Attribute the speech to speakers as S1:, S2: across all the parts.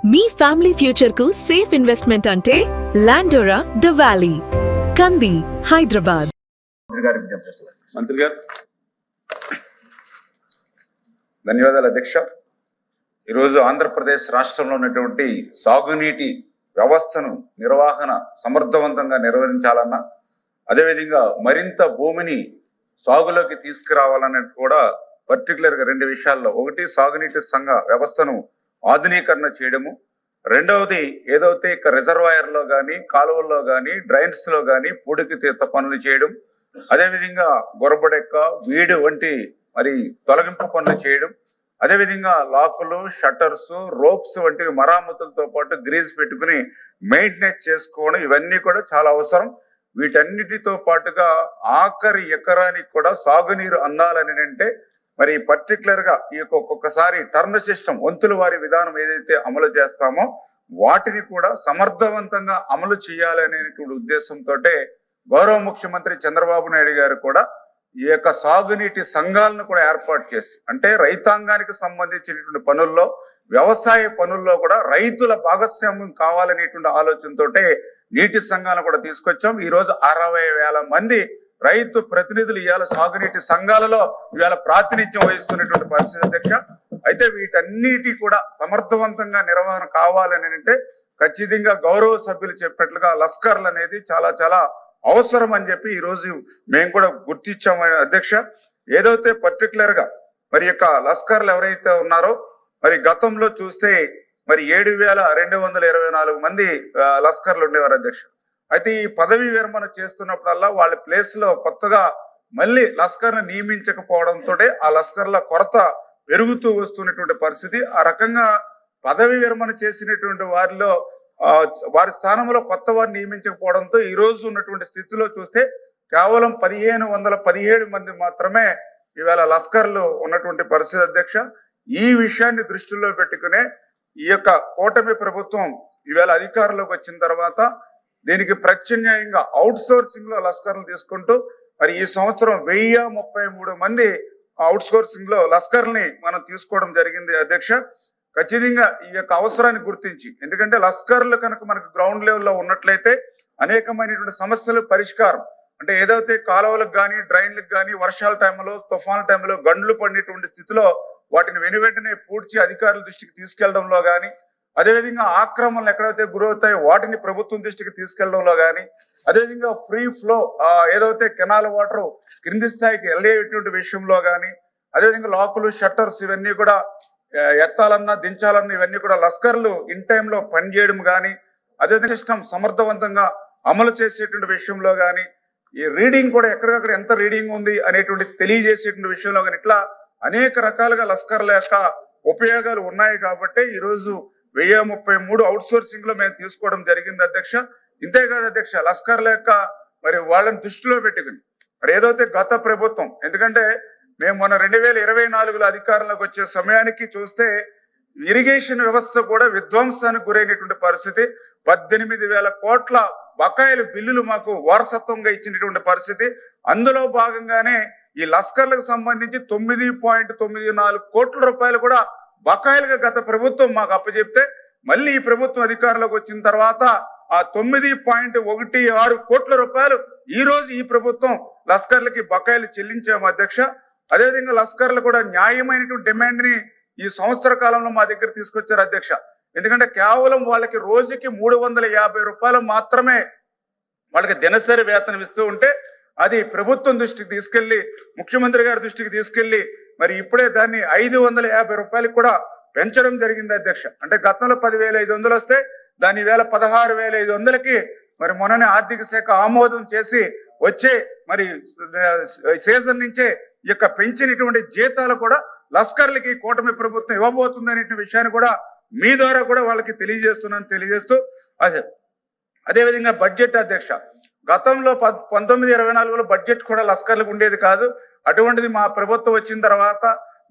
S1: మీ family future కు safe investment అంటే లాండోరా the valley, కంది, హైదరాబాద్.
S2: మంత్రి గారు ధన్యవాదాలు అధ్యక్ష. ఈరోజు ఆంధ్రప్రదేశ్ రాష్ట్రంలో ఉన్నటువంటి సాగునీటి వ్యవస్థను నిర్వహణ సమర్థవంతంగా నిర్వహించాలన్నా, అదేవిధంగా మరింత భూమిని సాగులోకి తీసుకురావాలన్నది కూడా పర్టికులర్ గా రెండు విషయాల్లో, ఒకటి సాగునీటి సంఘ వ్యవస్థను ఆధునీకరణ చేయడము, రెండవది ఏదైతే ఇక రిజర్వాయర్ లో కానీ కాలువల్లో కానీ డ్రైన్స్ లో కానీ పూడికి తీత పనులు చేయడం, అదేవిధంగా గొరబడెక్క వీడు వంటి మరి తొలగింపు పనులు చేయడం, అదేవిధంగా లాకులు షట్టర్స్ రోప్స్ వంటి మరామతులతో పాటు గ్రీజ్ పెట్టుకుని మెయింటెనెన్స్ చేసుకోవడం, ఇవన్నీ కూడా చాలా అవసరం. వీటన్నిటితో పాటుగా ఆఖరి ఎకరానికి కూడా సాగునీరు అందాలని అంటే మరి పర్టికులర్ గా ఈ ఒక్కొక్కసారి టర్న్ సిస్టమ్ వంతుల వారి విధానం ఏదైతే అమలు చేస్తామో వాటిని కూడా సమర్థవంతంగా అమలు చేయాలనేటువంటి ఉద్దేశంతో గౌరవ ముఖ్యమంత్రి చంద్రబాబు నాయుడు గారు కూడా ఈ యొక్క సాగునీటి సంఘాలను కూడా ఏర్పాటు చేసి, అంటే రైతాంగానికి సంబంధించినటువంటి పనుల్లో వ్యవసాయ పనుల్లో కూడా రైతుల భాగస్వామ్యం కావాలనేటువంటి ఆలోచనతో నీటి సంఘాలను కూడా తీసుకొచ్చాం. ఈ రోజు 60,000 మంది రైతు ప్రతినిధులు ఇవాళ సాగునీటి సంఘాలలో ఇవాళ ప్రాతినిధ్యం వహిస్తున్నటువంటి పరిస్థితి అధ్యక్ష. అయితే వీటన్నిటి కూడా సమర్థవంతంగా నిర్వహణ కావాలని అంటే ఖచ్చితంగా గౌరవ సభ్యులు చెప్పినట్లుగా లస్కర్లు అనేది చాలా చాలా అవసరం అని చెప్పి ఈ రోజు మేము కూడా గుర్తించాము అధ్యక్ష. ఏదైతే పర్టికులర్ గా మరి యొక్క లస్కర్లు ఎవరైతే ఉన్నారో మరి గతంలో చూస్తే మరి 7,224 మంది లస్కర్లు ఉండేవారు అధ్యక్ష. అయితే ఈ పదవి విరమణ చేస్తున్నప్పుడల్లా వాళ్ళ ప్లేస్ లో కొత్తగా మళ్ళీ లస్కర్ను నియమించకపోవడంతో ఆ లస్కర్ల కొరత పెరుగుతూ వస్తున్నటువంటి పరిస్థితి. ఆ రకంగా పదవి విరమణ చేసినటువంటి వారిలో వారి స్థానంలో కొత్త వారిని నియమించకపోవడంతో ఈ రోజు ఉన్నటువంటి స్థితిలో చూస్తే కేవలం 1,517 మంది మాత్రమే ఇవాళ లస్కర్లు ఉన్నటువంటి పరిస్థితి అధ్యక్ష. ఈ విషయాన్ని దృష్టిలో పెట్టుకునే ఈ యొక్క కూటమి ప్రభుత్వం ఇవాళ అధికారంలోకి వచ్చిన తర్వాత దీనికి ప్రత్యామ్నాయంగా అవుట్ సోర్సింగ్ లో లస్కర్లు తీసుకుంటూ మరి ఈ సంవత్సరం 1,033 మంది అవుట్ సోర్సింగ్ లో లస్కర్ని మనం తీసుకోవడం జరిగింది అధ్యక్ష. ఖచ్చితంగా ఈ యొక్క అవసరాన్ని గుర్తించి, ఎందుకంటే లస్కర్లు కనుక మనకు గ్రౌండ్ లెవెల్లో ఉన్నట్లయితే అనేకమైనటువంటి సమస్యలు పరిష్కారం, అంటే ఏదైతే కాలువలకు కానీ డ్రైన్లకు కానీ వర్షాల టైంలో తుఫాను టైంలో గండ్లు పడినటువంటి స్థితిలో వాటిని వెనువెంటనే పూడ్చి అధికారుల దృష్టికి తీసుకెళ్లడంలో కానీ, అదేవిధంగా ఆక్రమణలు ఎక్కడైతే గురవుతాయో వాటిని ప్రభుత్వం దృష్టికి తీసుకెళ్లడంలో కానీ, అదేవిధంగా ఫ్రీ ఫ్లో ఏదైతే కెనాల్ వాటర్ క్రింది స్థాయికి వెళ్ళేటువంటి విషయంలో కానీ, అదేవిధంగా లాకులు షట్టర్స్ ఇవన్నీ కూడా ఎత్తాలన్నా దించాలన్నా ఇవన్నీ కూడా లస్కర్లు ఇన్ టైంలో పనిచేయడం కానీ, అదేవిధంగా సిస్టమ్ సమర్థవంతంగా అమలు చేసేటువంటి విషయంలో కానీ, ఈ రీడింగ్ కూడా ఎక్కడికక్కడ ఎంత రీడింగ్ ఉంది అనేటువంటి తెలియజేసేటువంటి విషయంలో కానీ, ఇట్లా అనేక రకాలుగా లస్కర్ల యొక్క ఉపయోగాలు ఉన్నాయి. కాబట్టి ఈ రోజు 1,033 అవుట్ సోర్సింగ్ లో మేము తీసుకోవడం జరిగింది అధ్యక్ష. ఇంతేకాదు అధ్యక్ష, లస్కర్ల యొక్క మరి వాళ్ళని దృష్టిలో పెట్టుకుని మరి ఏదైతే గత ప్రభుత్వం, ఎందుకంటే మేము మొన్న 2024లో అధికారంలోకి వచ్చే సమయానికి చూస్తే ఇరిగేషన్ వ్యవస్థ కూడా విధ్వంసానికి గురైనటువంటి పరిస్థితి. 18,000 కోట్ల బకాయిల బిల్లులు మాకు వారసత్వంగా ఇచ్చినటువంటి పరిస్థితి. అందులో భాగంగానే ఈ లస్కర్లకు సంబంధించి 9.94 కోట్ల రూపాయలు కూడా బకాయిలుగా గత ప్రభుత్వం మాకు అప్పచెప్తే, మళ్ళీ ఈ ప్రభుత్వం అధికారంలోకి వచ్చిన తర్వాత ఆ 9.16 కోట్ల రూపాయలు ఈ రోజు ఈ ప్రభుత్వం లస్కర్లకి బకాయిలు చెల్లించాము అధ్యక్ష. అదేవిధంగా లస్కర్లు కూడా న్యాయమైనటువంటి డిమాండ్ ని ఈ సంవత్సర కాలంలో మా దగ్గర తీసుకొచ్చారు అధ్యక్ష. ఎందుకంటే కేవలం వాళ్ళకి రోజుకి 350 రూపాయలు మాత్రమే వాళ్ళకి దినసరి వేతనం ఇస్తూ ఉంటే అది ప్రభుత్వం దృష్టికి తీసుకెళ్లి ముఖ్యమంత్రి గారి దృష్టికి తీసుకెళ్లి మరి ఇప్పుడే దాన్ని 550 రూపాయలకు కూడా పెంచడం జరిగింది అధ్యక్ష. అంటే గతంలో 10,500 వస్తే దాని వేళ 16,500కి మరి మొన్ననే ఆర్థిక శాఖ ఆమోదం చేసి వచ్చే మరి సీజన్ నుంచే ఈ యొక్క పెంచినటువంటి జీతాలు కూడా లస్కర్లకి కూటమి ప్రభుత్వం ఇవ్వబోతుంది అనే విషయాన్ని కూడా మీ ద్వారా కూడా వాళ్ళకి తెలియజేస్తూ అదేవిధంగా బడ్జెట్ అధ్యక్ష, గతంలో 1924లో బడ్జెట్ కూడా లస్కర్లకు ఉండేది కాదు. అటువంటిది మా ప్రభుత్వం వచ్చిన తర్వాత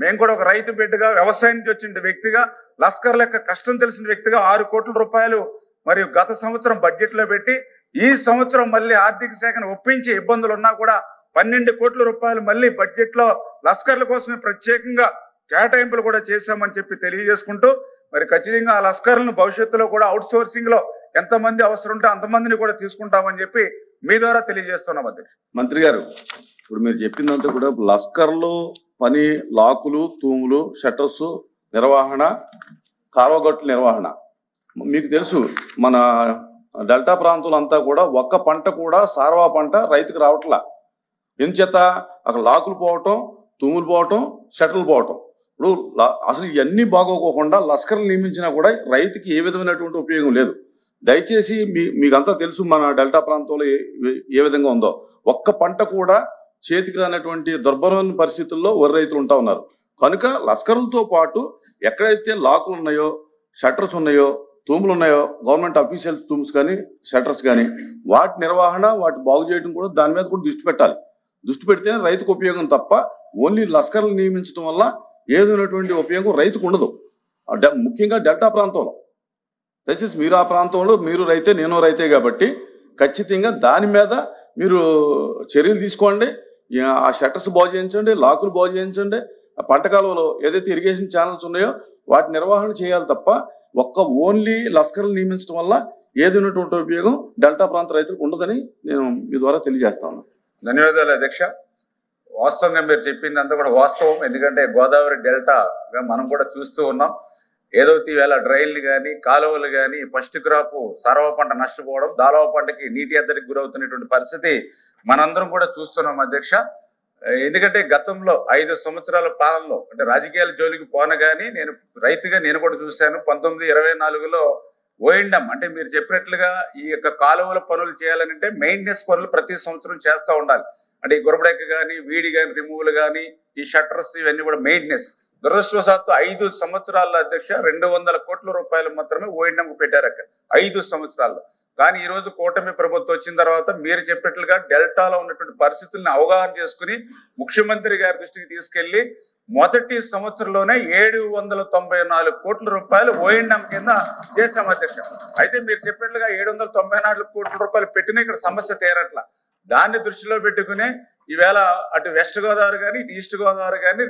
S2: మేము కూడా ఒక రైతు బిడ్డగా వ్యవసాయం నుంచి వచ్చిన వ్యక్తిగా లస్కర్ల యొక్క కష్టం తెలిసిన వ్యక్తిగా 6 కోట్ల రూపాయలు మరియు గత సంవత్సరం బడ్జెట్ లో పెట్టి, ఈ సంవత్సరం మళ్ళీ ఆర్థిక శాఖను ఒప్పించి ఇబ్బందులు ఉన్నా కూడా 12 కోట్ల రూపాయలు మళ్ళీ బడ్జెట్ లో లస్కర్ల కోసమే ప్రత్యేకంగా కేటాయింపులు కూడా చేశామని చెప్పి తెలియజేసుకుంటూ మరి ఖచ్చితంగా ఆ లస్కర్లను భవిష్యత్తులో కూడా అవుట్ సోర్సింగ్ లో ఎంతమంది అవసరం ఉంటే అంతమందిని కూడా తీసుకుంటామని చెప్పి మీ ద్వారా తెలియజేస్తున్నాం అధ్యక్ష.
S3: మంత్రి గారు, ఇప్పుడు మీరు చెప్పిందంతా కూడా లస్కర్లు పని, లాకులు, తూములు, షట్టర్స్ నిర్వహణ, కాలువగట్ల నిర్వహణ. మీకు తెలుసు మన డెల్టా ప్రాంతంలో అంతా కూడా ఒక్క పంట కూడా సార్వా పంట రైతుకు రావట్లా. ఎందుచేత అక్కడ లాకులు పోవటం, తూములు పోవటం, షట్టర్లు పోవటం. ఇప్పుడు అసలు ఇవన్నీ బాగోకోకుండా లస్కర్లు నియమించినా కూడా రైతుకి ఏ విధమైనటువంటి ఉపయోగం లేదు. దయచేసి మీకంతా తెలుసు మన డెల్టా ప్రాంతంలో ఏ విధంగా ఉందో. ఒక్క పంట కూడా చేతికి రానటువంటి దుర్భరమైన పరిస్థితుల్లో వరి రైతులు ఉంటా ఉన్నారు. కనుక లస్కర్లతో పాటు ఎక్కడైతే లాకులు ఉన్నాయో, షట్టర్స్ ఉన్నాయో, తూములు ఉన్నాయో, గవర్నమెంట్ అఫీషియల్ తూమ్స్ కానీ షట్టర్స్ కానీ వాటి నిర్వహణ, వాటి బాగు చేయడం కూడా దాని మీద కూడా దృష్టి పెట్టాలి. దృష్టి పెడితేనే రైతుకు ఉపయోగం తప్ప ఓన్లీ లస్కర్లు నియమించడం వల్ల ఏదైనటువంటి ఉపయోగం రైతుకు ఉండదు. ముఖ్యంగా డెల్టా ప్రాంతంలో. దయచేసి మీరు ఆ ప్రాంతంలో మీరు రైతే, నేను రైతే కాబట్టి ఖచ్చితంగా దాని మీద మీరు చర్యలు తీసుకోండి. ఆ షట్టర్స్ బాగు చేయించండి, లాకులు బాగు చేయించండి. ఆ పంట కాలంలో ఏదైతే ఇరిగేషన్ ఛానల్స్ ఉన్నాయో వాటి నిర్వహణ చేయాలి తప్ప ఒక్క ఓన్లీ లస్కర్లు నియమించడం వల్ల ఏదైనటువంటి ఉపయోగం డెల్టా ప్రాంత రైతులకు ఉండదని నేను మీ ద్వారా తెలియజేస్తాను.
S2: ధన్యవాదాలు అధ్యక్ష. వాస్తవంగా మీరు చెప్పిందంతా కూడా వాస్తవం. ఎందుకంటే గోదావరి డెల్టాగా మనం కూడా చూస్తూ ఉన్నాం. ఏదో ఈవేళ డ్రైన్లు కానీ, కాలువలు కానీ, ఫస్ట్ క్రాప్ సర్వ పంట నష్టపోవడం, దాలవ పంటకి నీటి ఎద్దడికి గురవుతున్నటువంటి పరిస్థితి మనందరం కూడా చూస్తున్నాం అధ్యక్ష. ఎందుకంటే గతంలో 5 సంవత్సరాల పాలనలో, అంటే రాజకీయాల జోలికి పోను కానీ నేను రైతుగా నేను కూడా చూశాను. 1924లో ఓఎండం అంటే మీరు చెప్పినట్లుగా ఈ యొక్క కాలువల పనులు చేయాలంటే మెయింటెనెన్స్ పనులు ప్రతి సంవత్సరం చేస్తూ ఉండాలి. అంటే ఈ గురబడెక్క కానీ, వీడి కానీ, రిమూవల్ కానీ, ఈ షట్టర్స్ ఇవన్నీ కూడా మెయింటెనెన్స్. దురదృష్టవశాత్తు 5 సంవత్సరాల్లో అధ్యక్ష 200 కోట్ల రూపాయలు మాత్రమే ఓఎండంకు పెట్టారు అక్కడ 5 సంవత్సరాల్లో. కానీ ఈ రోజు కూటమి ప్రభుత్వం వచ్చిన తర్వాత మీరు చెప్పినట్లుగా డెల్టాలో ఉన్నటువంటి పరిస్థితుల్ని అవగాహన చేసుకుని ముఖ్యమంత్రి గారి దృష్టికి తీసుకెళ్లి మొదటి సంవత్సరంలోనే 794 కోట్ల రూపాయలు ఓఎండం కింద చేశాం అధ్యక్ష. అయితే మీరు చెప్పినట్లుగా 794 కోట్ల రూపాయలు పెట్టినా ఇక్కడ సమస్య తీరట్ల. దాన్ని దృష్టిలో పెట్టుకుని ఈవేళ అటు వెస్ట్ గోదావరి కానీ, ఇటు ఈస్ట్ గోదావరి కానీ,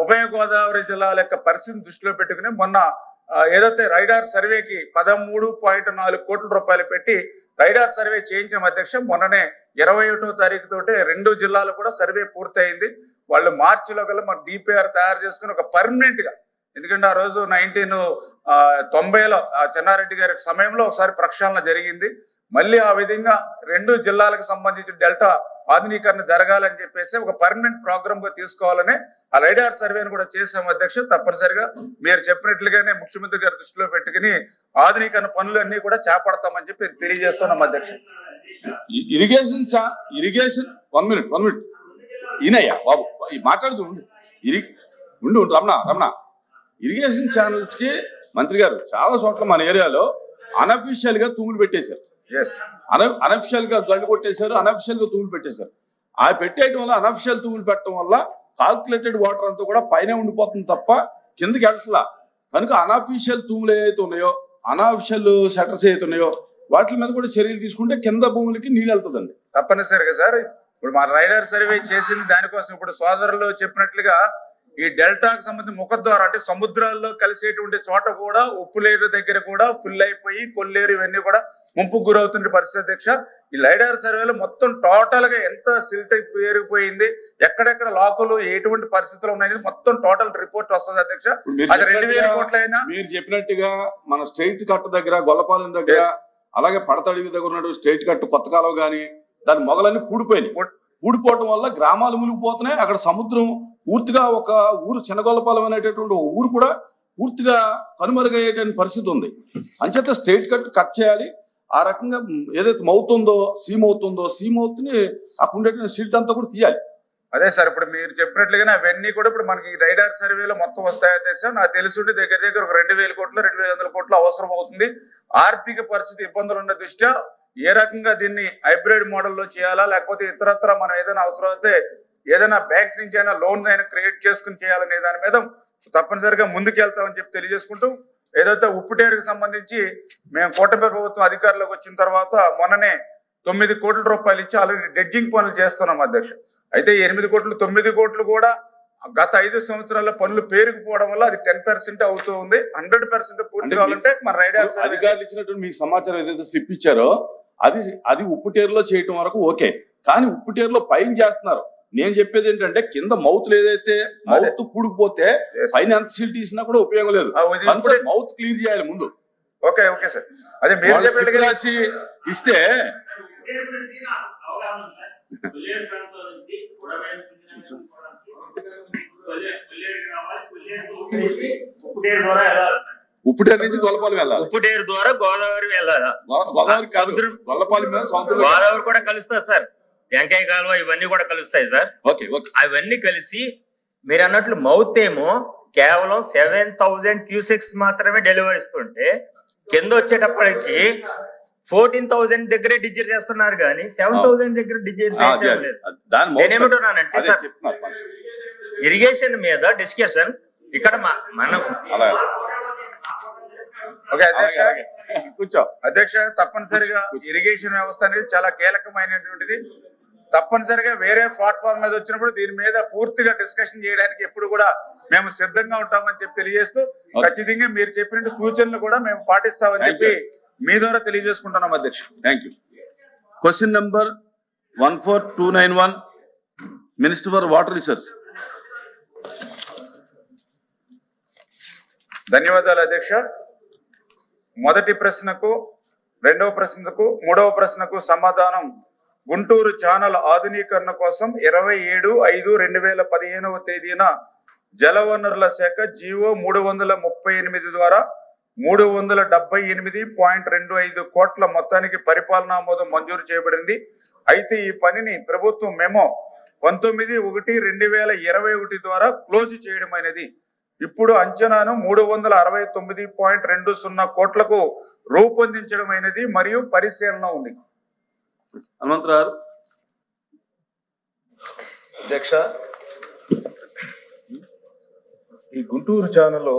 S2: ఉభయ గోదావరి జిల్లాల యొక్క పరిస్థితిని దృష్టిలో పెట్టుకుని మొన్న ఏదైతే రైడార్ సర్వేకి 13.4 కోట్ల రూపాయలు పెట్టి రైడార్ సర్వే చేయించాం అధ్యక్ష. మొన్ననే 21వ తారీఖు తోటే 2 జిల్లాలు కూడా సర్వే పూర్తయింది. వాళ్ళు మార్చిలో కల్లా మన డిపిఆర్ తయారు చేసుకుని ఒక పర్మనెంట్ గా, ఎందుకంటే ఆ రోజు 1990లో చెన్నారెడ్డి గారి సమయంలో ఒకసారి ప్రక్షాళన జరిగింది. మళ్ళీ ఆ విధంగా 2 జిల్లాలకు సంబంధించిన డెల్టా ఆధునీకరణ జరగాలని చెప్పేసి ఒక పర్మనెంట్ ప్రోగ్రామ్ గా తీసుకోవాలని ఆ రైడార్ సర్వేను కూడా చేశాం అధ్యక్ష. తప్పనిసరిగా మీరు చెప్పినట్లుగానే ముఖ్యమంత్రి గారి దృష్టిలో పెట్టుకుని ఆధునీకరణ పనులన్నీ కూడా చేపడతామని చెప్పి తెలియజేస్తున్నాం అధ్యక్ష.
S3: ఇరిగేషన్ 1 మినిట్ ఈయనయ్యా బాబు మాట్లాడుతూ ఉండు రమణ. ఇరిగేషన్ ఛానల్స్ కి మంత్రి గారు చాలా చోట్ల మన ఏరియాలో అనఫీషియల్ గా తూములు పెట్టేశారు. అనఫిషియల్ గా గండు కొట్టేశారు, అనఫిషియల్ గా తూములు పెట్టేశారు. ఆ పెట్టేయడం వల్ల, అనఫిషియల్ తూములు పెట్టడం వల్ల కాల్కులేటెడ్ వాటర్ అంతా కూడా పైన ఉండిపోతుంది తప్ప కిందకి వెళ్ళట్లా. కనుక అనఫిషియల్ తూములు ఏవైతే ఉన్నాయో, అనఫిషియల్ షట్టర్స్ ఏవైతే ఉన్నాయో వాటి మీద కూడా చర్యలు తీసుకుంటే కింద భూములకి నీళ్ళు వెళ్తుందండి.
S2: తప్పనిసరిగా సార్. ఇప్పుడు మా రైడర్ సర్వే చేసింది దానికోసం. ఇప్పుడు సోదరులు చెప్పినట్లుగా ఈ డెల్టాకు సంబంధించి ముఖద్వారం అంటే సముద్రాల్లో కలిసేటువంటి చోట కూడా ఉప్పులేరు దగ్గర కూడా ఫుల్ అయిపోయి కొల్లేరు ఇవన్నీ కూడా ముంపుకు గురవుతున్న పరిస్థితి అధ్యక్ష. ఈ లైడార్ సర్వేలో మొత్తం టోటల్ గా ఎంత సిల్ట్ పేరుకుపోయింది, ఎక్కడెక్కడ లాకులు ఎటువంటి పరిస్థితులు ఉన్నాయి మొత్తం టోటల్ రిపోర్ట్ వస్తుంది అధ్యక్ష. అది 2000 కోట్లైనా
S3: మీరు చెప్పినట్టుగా మన స్ట్రైట్ కట్ దగ్గర, గొల్లపాలెం దగ్గర, అలాగే పడతడిగి దగ్గర ఉన్నటువంటి స్ట్రైట్ కట్ కొత్త కాలువ గానీ దాని మొగలన్నీ పూడిపోవటం వల్ల గ్రామాలు మునిగిపోతున్నాయి. అక్కడ సముద్రం పూర్తిగా ఒక ఊరు చిన్నగొల్లపాలెం అనేటటువంటి ఒక ఊరు కూడా పూర్తిగా కనుమరుగయ్యేటువంటి పరిస్థితి ఉంది. అంచేత స్ట్రైట్ కట్ చేయాలి. ఆ రకంగా ఏదైతే మౌత్ ఉందో, సీ మౌత్ ని అక్కడ ఉండేటువంటి సిల్ట్ అంతా కూడా తీయాలి.
S2: అదే సార్, ఇప్పుడు మీరు చెప్పినట్లుగానే అవన్నీ కూడా ఇప్పుడు మనకి రైడార్ సర్వేలో మొత్తం వస్తాయి అధ్యక్ష. నాకు తెలుసుంటే దగ్గర ఒక 2000 కోట్లు 2500 కోట్లు అవసరం అవుతుంది. ఆర్థిక పరిస్థితి ఇబ్బందులు ఉన్న దృష్ట్యా ఏ రకంగా దీన్ని హైబ్రిడ్ మోడల్లో చేయాలా, లేకపోతే ఇతరత్ర మనం ఏదైనా అవసరం అయితే ఏదైనా బ్యాంక్ నుంచి అయినా లోన్ అయినా క్రియేట్ చేసుకుని చేయాలనే దాని మీద తప్పనిసరిగా ముందుకు వెళ్తామని చెప్పి తెలియజేసుకుంటూ, ఏదైతే ఉప్పుటేరుకు సంబంధించి మేము కూటమి ప్రభుత్వం అధికారంలోకి వచ్చిన తర్వాత మొన్ననే 9 కోట్ల రూపాయలు ఇచ్చి ఆల్రెడీ డెడ్జింగ్ పనులు చేస్తున్నాం అధ్యక్ష. అయితే 8 కోట్లు 9 కోట్లు కూడా గత 5 సంవత్సరాల పనులు పేరుకుపోవడం వల్ల అది 10% అవుతూ ఉంది. 100% పూర్తి
S3: అంటే
S2: కావాలంటే మన రైడ్
S3: అధికారులు ఇచ్చినటువంటి మీకు సమాచారం ఏదైతే స్లిప్ ఇచ్చారో అది ఉప్పుటేరులో చేయటం వరకు ఓకే, కానీ ఉప్పుటేరులో పైన చేస్తున్నారు. నేను చెప్పేది ఏంటంటే కింద మౌత్ ఏదైతే మౌత్ పూడుకుపోతే పైన ఎంత సీల్ తీసినా కూడా ఉపయోగం లేదు. మౌత్ క్లియర్ చేయాలి ముందు.
S2: ఓకే ఓకే సార్, అదే మీరు చెప్పినట్టుగా
S3: రాసి ఇస్తే ఉప్పుటేరు నుంచి గొల్లపాలెం వెళ్ళాలి.
S4: ఉప్పుటేరు ద్వారా గోదావరి వెళ్ళాలి.
S3: గోదావరి కాదు, గొల్లపాలెం మీద సముద్రం.
S4: గోదావరి కూడా కలుస్తుంది సార్, వెంకయ్య కాలువ ఇవన్నీ కూడా కలుస్తాయి సార్.
S3: ఓకే ఓకే,
S4: అవన్నీ కలిసి మీరు అన్నట్లు మౌత్ ఏమో కేవలం 7,000 క్యూసెక్స్ మాత్రమే డెలివరీ ఇస్తుంటే కింద వచ్చేటప్పటికి 14,000 దగ్గరే డిజైర్ చేస్తున్నారు కానీ 7,000 దగ్గర డిజైర్ చేయడం లేదు. నేనేమంటున్నానంటే సార్, ఇరిగేషన్ మీద డిస్కషన్ ఇక్కడ మనం
S3: కూర్చో
S2: అధ్యక్ష, తప్పనిసరిగా ఇరిగేషన్ వ్యవస్థ అనేది చాలా కీలకమైనటువంటిది. తప్పనిసరిగా వేరే ప్లాట్ఫామ్ మీద వచ్చినప్పుడు దీని మీద పూర్తిగా డిస్కషన్ చేయడానికి ఎప్పుడు కూడా మేము సిద్ధంగా ఉంటామని చెప్పి తెలియజేస్తూ, ఖచ్చితంగా మీరు చెప్పిన సూచనలు కూడా మేము పాటిస్తామని చెప్పి మీ ద్వారా తెలియజేసుకుంటున్నాం అధ్యక్ష.
S3: Thank you. Question number 14291, minister for water resource.
S2: ధన్యవాదాలు అధ్యక్ష. మొదటి ప్రశ్నకు, రెండవ ప్రశ్నకు, మూడవ ప్రశ్నకు సమాధానం గుంటూరు ఛానల్ ఆధునీకరణ కోసం 27/5/2015 తేదీన జలవనరుల శాఖ జీవో 338 ద్వారా 378.25 కోట్ల మొత్తానికి పరిపాలనా ఆమోదం మంజూరు చేయబడింది. అయితే ఈ పనిని ప్రభుత్వం మెమో 19/1/2021 ద్వారా క్లోజ్ చేయడం అనేది ఇప్పుడు అంచనాను 369.20 కోట్లకు రూపొందించడం అనేది మరియు పరిశీలన ఉంది.
S3: హనుమంతరావు
S5: అధ్యక్ష, ఈ గుంటూరు ఛానల్లో